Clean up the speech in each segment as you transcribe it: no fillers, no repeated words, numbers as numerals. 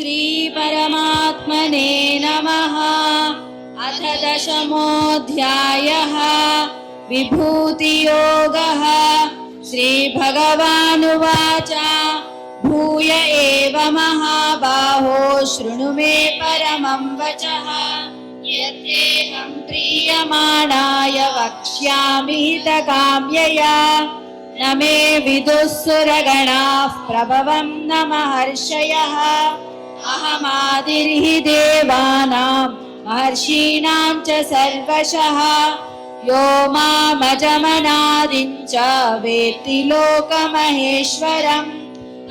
श्रीपरमात्मने नमः। अथ दशमोऽध्यायः विभूतियोगः। श्रीभगवानुवाच भूय एव महाबाहो शृणु मे परमं वचः। यद्देहं प्रीयमाणाय वक्ष्यामि हितकाम्यया। न मे विदुः सुरगणाः प्रभवं न महर्षयः। अहमादिर्हि देवानां महर्षीणां च सर्वशः। यो मामजमनादिं च वेत्ति लोकमहेश्वरम्।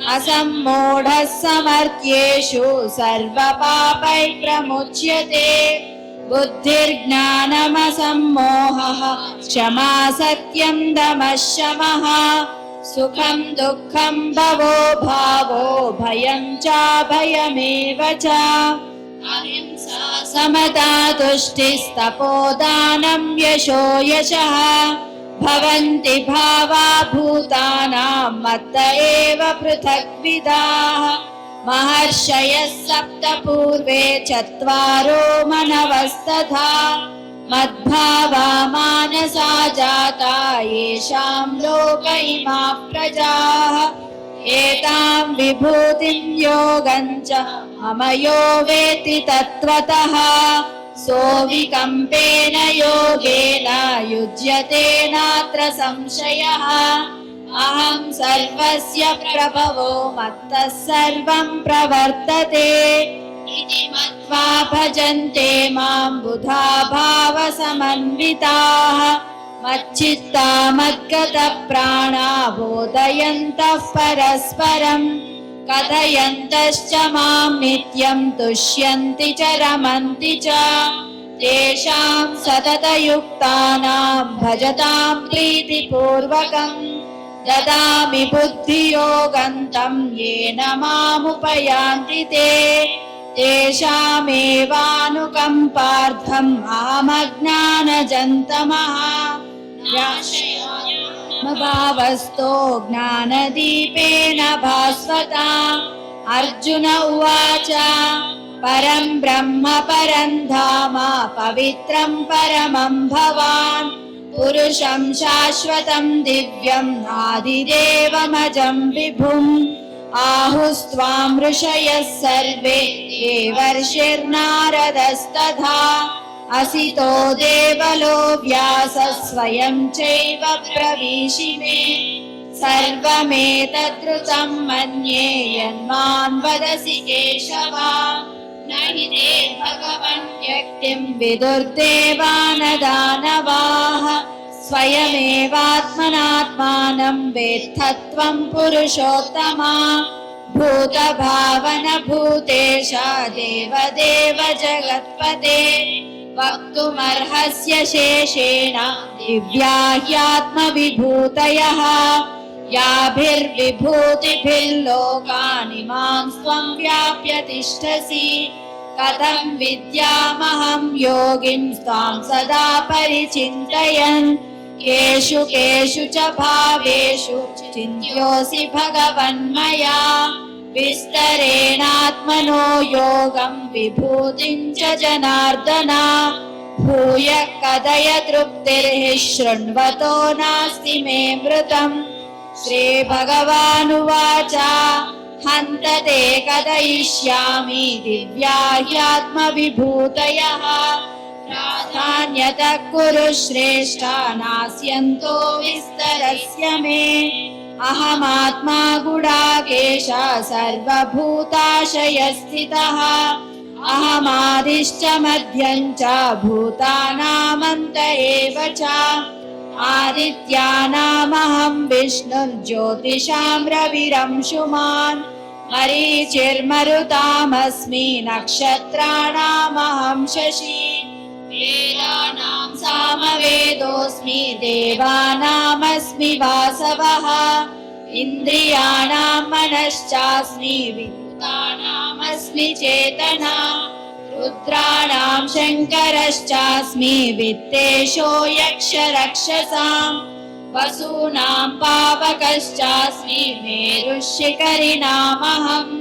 असम्मूढः समर्थ्येषु सर्वपापैः प्रमुच्यते। बुद्धिर्ज्ञानमसम्मोहः क्षमा सत्यं दमः शमः। सुखं दुःखं भवो भावो भयं चाभयमेव च। अहिंसा समता तुष्टिस्तपोदानं यशो यशः। भवन्ति भावा भूतानां मत्त एव पृथग्विधाः। महर्षयः सप्त पूर्वे चत्वारो मनवस्तथा। मद्भावा मानसा जाता येषां लोक इमाः प्रजाः। एतां विभूतिं योगं च मम यो वेत्ति तत्त्वतः। सोऽविकम्पेन योगेन युज्यते नात्र संशयः। अहं सर्वस्य प्रभवो मत्तः सर्वं प्रवर्तते। इति मत्वा भजन्ते मां बुधा भावसमन्विताः। मच्चित्ता मद्गतप्राणा बोधयन्तः परस्परं। कथयन्तश्च मां नित्यं तुष्यन्ति च रमन्ति च। तेषां सततयुक्तानां भजतां प्रीतिपूर्वकं। ददामि बुद्धियोगं तं येन मामुपयान्ति ते। तेषामेवानुकम्पार्थम् अहमज्ञानजन्तमः भावस्तो ज्ञानदीपेन भास्वता। अर्जुन उवाच परं ब्रह्म परं धाम पवित्रं परमं भवान्। पुरुषं शाश्वतं दिव्यं आदिदेवमजं विभुम्। आहुस्त्वां ऋषयः सर्वे देवर्षिर्नारदस्तथा। असितो देवलो व्यासः स्वयं चैव प्रवीशिमे। सर्वमेतद्रुतं मन्ये यन्मां वदसि केशव। न हि ते भगवन् व्यक्तिं विदुर्देवानदानवाः। स्वयमेवात्मनात्मानं वेत्थत्वं पुरुषोत्तमा। भूतभावन भूतेश देवदेव जगत्पते। वक्तुमर्हस्य शेषेण दिव्या ह्यात्मविभूतयः। याभिर्विभूतिभिर्लोकान् इमां त्वं व्याप्य तिष्ठसि। कथं विद्यामहं योगिं त्वां सदा परिचिन्तयन्। केषु केषु च भावेषु चिन्त्योऽसि भगवन्मया। विस्तरेणात्मनो योगं विभूतिं च जनार्दन। भूय कथय तृप्तिर्हि शृण्वतो नास्ति मे मृतम्। श्रीभगवानुवाच हन्त ते कथयिष्यामि दिव्या ह्यात्मविभूतयः। प्राधान्यतः कुरु श्रेष्ठ नास्यन्तो विस्तरस्य मे। अहमात्मा गुडाकेश सर्वभूताशयस्थितः। अहमादिश्च मध्यं च भूतानामन्त एव च। आदित्यानामहं विष्णुर्ज्योतिषां रविरंशुमान्। मरीचिर्मरुतामस्मि नक्षत्राणामहं शशि। वेदानां सामवेदोऽस्मि देवानामस्मि वासवः। इन्द्रियाणां मनश्चास्मि विद्युतानामस्मि चेतना। रुद्राणां शङ्करश्चास्मि वित्तेशो यक्षरक्षसां। वसूनां पावकश्चास्मि मेरुः शिखरिणामहम्।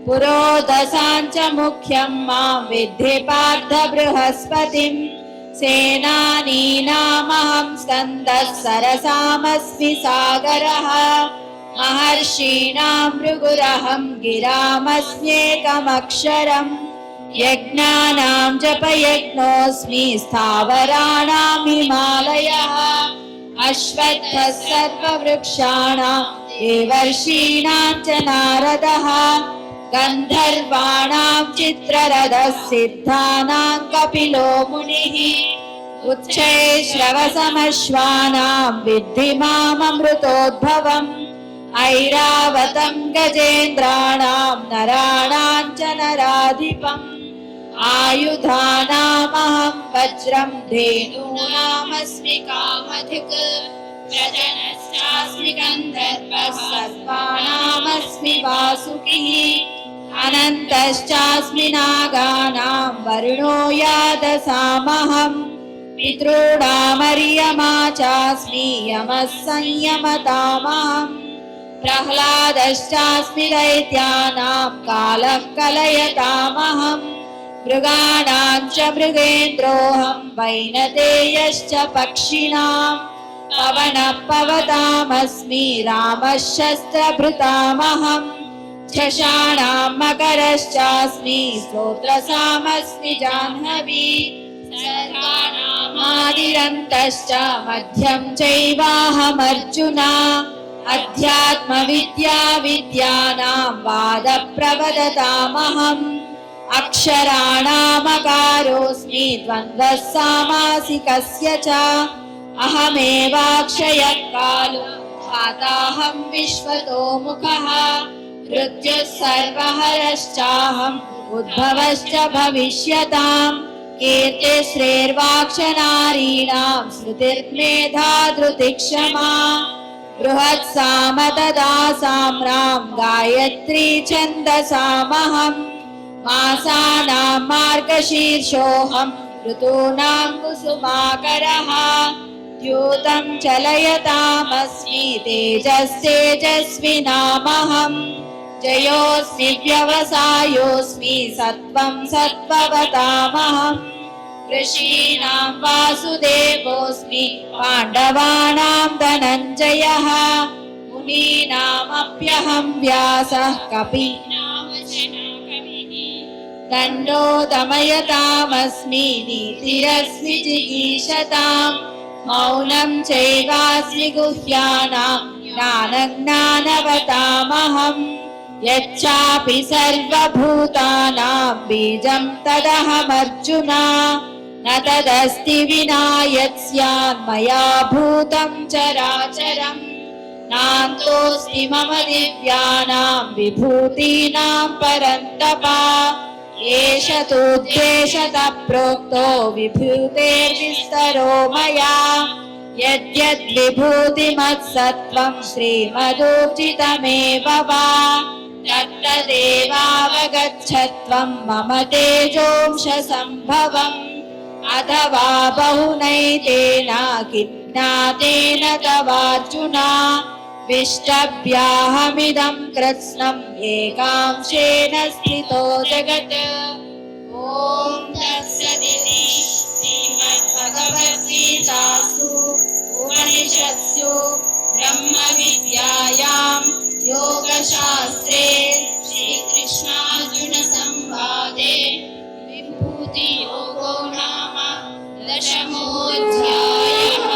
पुरोदसाञ्च मुख्यं मां विद्धि पार्थ बृहस्पतिं सेनानीनामहं स्कन्दः सरसामस्मि सागरः महर्षीणां भृगुरहं गिरामस्म्येकमक्षरम् यज्ञानां जपयज्ञोऽस्मि स्थावराणां हिमालयः अश्वत्थः सर्ववृक्षाणां देवर्षीणां च नारदः गन्धर्वाणां चित्ररथः सिद्धानां कपिलो मुनिः उच्चैश्रवसमश्वानां विद्धि माममृतोद्भवम् ऐरावतं गजेन्द्राणां नराणां च नराधिपम् आयुधानामहं वज्रं धेनूनामस्मि कामधिक् प्रजनश्चास्मि गन्धर्वः सर्वाणामस्मि वासुकिः अनन्तश्चास्मि नागानां वरुणो यादसामहम् पितॄणामर्यमा चास्मि यमः संयमतामहम् प्रह्लादश्चास्मि दैत्यानां कालः कलयतामहम् मृगाणां च मृगेन्द्रोऽहं वैनतेयश्च पक्षिणां पवनः पवतामस्मि रामः शस्त्रभृतामहम् झषाणां मकरश्चास्मि स्तोत्रसामस्मि जाह्नवी सर्वाणामादिरन्तश्च मध्यं चैवाहमर्जुना अध्यात्मविद्या विद्यानां वादप्रवदतामहम् अक्षराणामकारोऽस्मि द्वन्द्वः सामासिकस्य च अहमेवाक्षयः कालो धाताहं विश्वतो मुखः मृत्युः सर्वहरश्चाहम् उद्भवश्च भविष्यताम् कीर्तिश्रेर्वाक्षनारीणां श्रुतिर्मेधा धृतिक्षमा बृहत्साम तदा साम्रां गायत्री छन्दसामहम् मासानां मार्गशीर्षोऽहं ऋतूनां कुसुमाकरः द्यूतं चलयतामस्मि तेजस्तेजस्विनामहम् जयोऽस्मि व्यवसायोऽस्मि सत्त्वं सत्त्ववतामहम् ऋषीणां वासुदेवोऽस्मि पाण्डवानां धनञ्जयः मुनीनामप्यहं व्यासः दण्डो दमयतामस्मि नीतिरस्मि जिगीषताम् मौनं चैवास्मि गुह्यानां ज्ञानज्ञानवतामहम् यच्चापि सर्वभूतानां बीजं तदहमर्जुना न तदस्ति विना यत्स्यान्मया भूतं चराचरम् नान्तोऽस्ति मम दिव्यानां विभूतीनां परन्तप एष तोद्देशतः प्रोक्तो विभूतेर्विस्तरो मया यद्यद्विभूतिमत्सत्त्वं श्रीमदूर्जितमेव वा तत्तदेवावगच्छत्वं मम तेजोंश सम्भवम् अथवा बहुनैतेन किज्ञातेन तवार्जुन विष्टभ्याहमिदं कृत्स्नम् एकांशेन स्थितो जगत् ॐ तत्सदिति श्रीमद्भगवद्गीतासु उपनिषत्सु ब्रह्मविद्यायां योगशास्त्रे श्रीकृष्णार्जुन संवादे विभूतियोगो नाम दशमोऽध्यायः।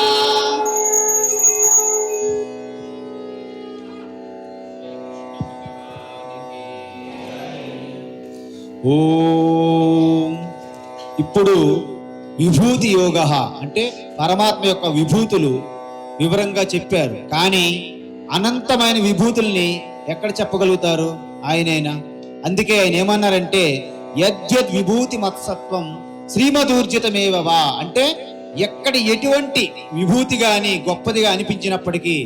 ఓం. ఇప్పుడు విభూతి యోగ అంటే పరమాత్మ యొక్క విభూతులు వివరంగా చెప్పారు. కానీ అనంతమైన విభూతుల్ని ఎక్కడ చెప్పగలుగుతారు? ఆయనైనా. అందుకే ఆయన ఏమన్నారంటే యద్యద్ విభూతి మత్సత్వం శ్రీమదూర్జితమేవవా అంటే ఎక్కడ ఎటువంటి విభూతి గాని గొప్పదిగా అనిపించినప్పటికీ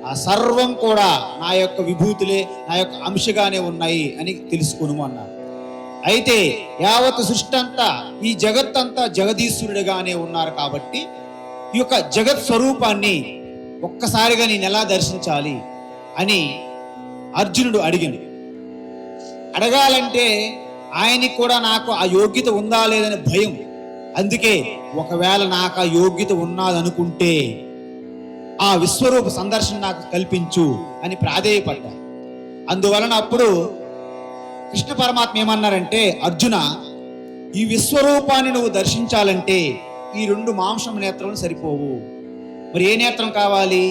ఆ సర్వం కూడా నా యొక్క విభూతులే, నా యొక్క అంశగానే ఉన్నాయి అని తెలుసుకును అన్నారు. అయితే యావత్ సృష్టి అంతా, ఈ జగత్తంతా జగదీశ్వరుడిగానే ఉన్నారు కాబట్టి ఈ యొక్క జగత్ స్వరూపాన్ని ఒక్కసారిగా నేను ఎలా దర్శించాలి అని అర్జునుడు అడిగాడు. అడగాలంటే ఆయనకి కూడా నాకు ఆ యోగ్యత ఉందా లేదని భయం. అందుకే ఒకవేళ నాకు ఆ యోగ్యత ఉన్నదనుకుంటే ఆ విశ్వరూప సందర్శన నాకు కల్పించు అని ప్రాధేయపడ్డారు. అందువలన అప్పుడు కృష్ణ పరమాత్మ ఏమన్నారంటే, అర్జున, ఈ విశ్వరూపాన్ని నువ్వు దర్శించాలంటే ఈ 2 మాంసం నేత్రం సరిపోవు. మరి ఏ నేత్రం కావాలి?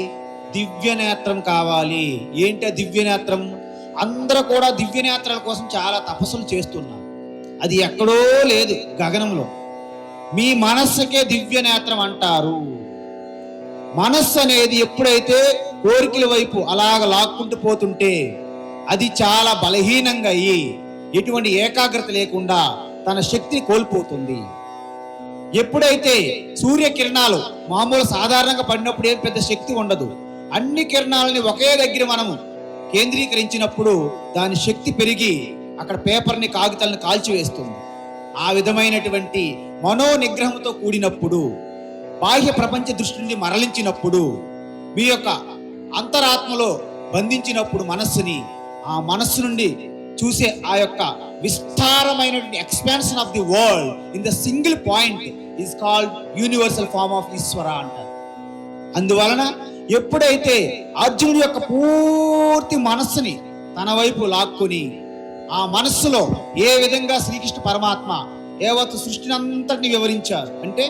దివ్య నేత్రం కావాలి. ఏంటి ఆ దివ్య నేత్రం? అందరూ కూడా దివ్య నేత్రాల కోసం చాలా తపస్సులు చేస్తున్నారు. అది ఎక్కడో లేదు, గగనంలో. మీ మనస్సుకే దివ్య నేత్రం అంటారు. మనస్సు అనేది ఎప్పుడైతే కోరికల వైపు అలాగ లాక్కుంటూ పోతుంటే అది చాలా బలహీనంగా అయ్యి ఎటువంటి ఏకాగ్రత లేకుండా తన శక్తిని కోల్పోతుంది. ఎప్పుడైతే సూర్యకిరణాలు మామూలు సాధారణంగా పడినప్పుడు ఏం పెద్ద శక్తి ఉండదు. అన్ని కిరణాలని ఒకే దగ్గర మనము కేంద్రీకరించినప్పుడు దాని శక్తి పెరిగి అక్కడ పేపర్ని, కాగితాలను కాల్చివేస్తుంది. ఆ విధమైనటువంటి మనో నిగ్రహంతో కూడినప్పుడు, బాహ్య ప్రపంచ దృష్టి నుండి మరలించినప్పుడు, మీ యొక్క అంతరాత్మలో బంధించినప్పుడు మనస్సుని, ఆ మనస్సు నుండి చూసే ఆ యొక్క విస్తారమైనటువంటి expansion of the world in the single point is called universal form of Ishwara అంటారు. అందువలన ఎప్పుడైతే అర్జునుడి యొక్క పూర్తి మనస్సుని తన వైపు లాక్కుని ఆ మనస్సులో ఏ విధంగా శ్రీకృష్ణ పరమాత్మ యావత్తు సృష్టిని అంతటిని వివరించారు అంటే,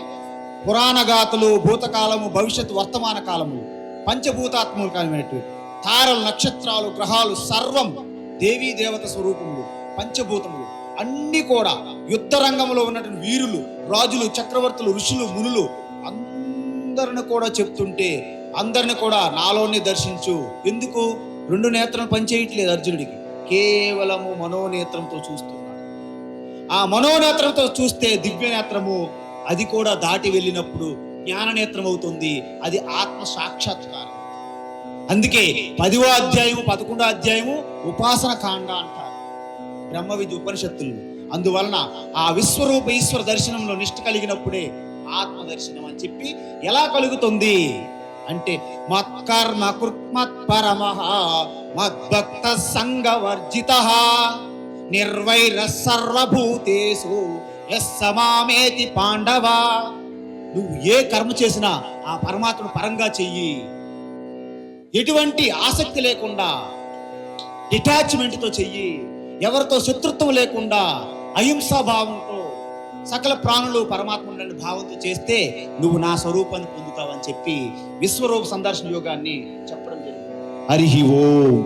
పురాణ గాథలు, భూతకాలము, భవిష్యత్తు, వర్తమాన కాలము, పంచభూతాత్మలు కానిటువంటి తారలు, నక్షత్రాలు, గ్రహాలు, సర్వం దేవీ దేవత స్వరూపములు, పంచభూతములు అన్ని కూడా యుద్ధ రంగంలో ఉన్నటువంటి వీరులు, రాజులు, చక్రవర్తులు, ఋషులు, మునులు అందరిని కూడా చెప్తుంటే, అందరిని కూడా నాలోనే దర్శించు. ఎందుకు? 2 నేత్రం పనిచేయట్లేదు అర్జునుడికి, కేవలము మనోనేత్రంతో చూస్తున్నాడు. ఆ మనోనేత్రంతో చూస్తే దివ్య నేత్రము అది కూడా దాటి వెళ్ళినప్పుడు జ్ఞాననేత్రం అవుతుంది. అది ఆత్మ సాక్షాత్కారం. అందుకే 10వ అధ్యాయము 11వ అధ్యాయము ఉపాసన కాండ అంటారు బ్రహ్మ విద్య ఉపనిషత్తులు. అందువలన ఆ విశ్వరూప ఈశ్వర దర్శనంలో నిష్ఠ కలిగినప్పుడే ఆత్మ దర్శనం అని చెప్పి ఎలా కలుగుతుంది అంటే, మత్కర్మ కృత్మత్ పరమః మద్భక్త సంగవర్జితః నిర్వైర సర్వభూతేషు యస్సమామేతి పాండవ. నువ్వు ఏ కర్మ చేసినా ఆ పరమాత్మను పరంగా చెయ్యి. ఎటువంటి ఆసక్తి లేకుండా డిటాచ్మెంట్తో చెయ్యి. ఎవరితో శత్రుత్వం లేకుండా అహింసా భావంతో సకల ప్రాణులు పరమాత్మ ఉండే భావంతో చేస్తే నువ్వు నా స్వరూపాన్ని పొందుతావని చెప్పి విశ్వరూప సందర్శన యోగాన్ని చెప్పడం జరిగింది. హరి ఓం.